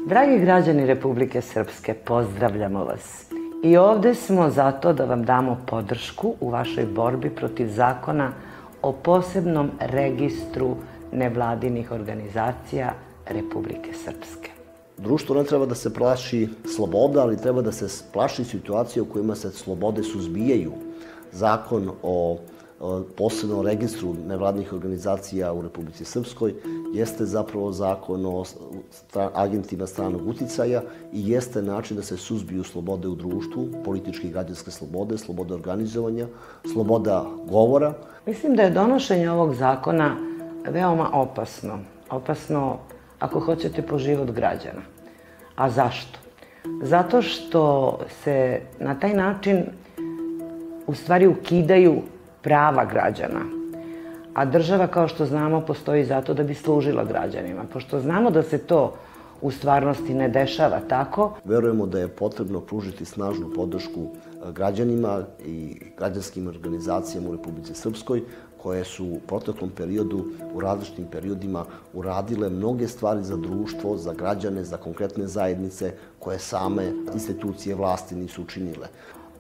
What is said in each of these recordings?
Dragi građani Republike Srpske, pozdravljamo vas. I ovde smo zato da vam damo podršku u vašoj borbi protiv zakona o posebnom registru nevladinih organizacija Republike Srpske. Društvo ne treba da se plaši sloboda, ali treba da se plaši situacije u kojima se slobode suzbijaju. Zakon o posebnom registru nevladinih organizacija u Republici Srpskoj jeste zapravo zakon o agentima stranog uticaja i jeste način da se suzbiju slobode u društvu, političke i građanske slobode, slobode organizovanja, sloboda govora. Mislim da je donošenje ovog zakona veoma opasno. Opasno, ako hoćete, po život građana. A zašto? Zato što se na taj način u stvari ukidaju prava građana. A država, kao što znamo, postoji zato da bi služila građanima. Pošto znamo da se to u stvarnosti ne dešava tako. Verujemo da je potrebno pružiti snažnu podršku građanima i građanskim organizacijama u Republici Srpskoj, koje su u proteklom periodu, u različitim periodima, uradile mnoge stvari za društvo, za građane, za konkretne zajednice, koje same institucije vlasti nisu učinile.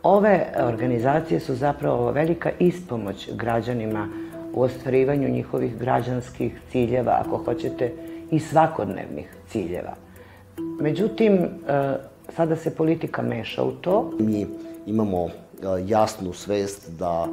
Ove organizacije su zapravo velika ispomoć građanima u ostvarivanju njihovih građanskih ciljeva, ako hoćete, i svakodnevnih ciljeva. Međutim, sada se politika meša u to. Mi imamo jasnu svest da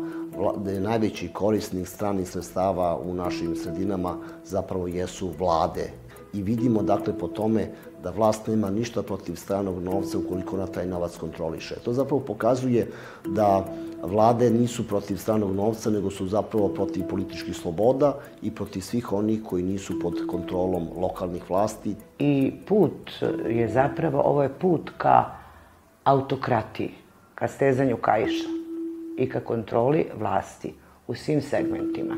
je najveći korisnik stranih sredstava u našim sredinama zapravo jesu vlade. I vidimo, dakle, po tome da vlast nema ništa protiv stranog novca ukoliko na taj novac kontroliše. To zapravo pokazuje da vlade nisu protiv stranog novca, nego su zapravo protiv političkih sloboda i protiv svih onih koji nisu pod kontrolom lokalnih vlasti. I put je zapravo, ovo je put ka autokratiji, ka stezanju kaiša i ka kontroli vlasti u svim segmentima.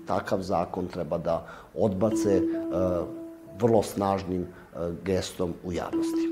Takav zakon treba da odbace vrlo snažnim gestom u javnosti.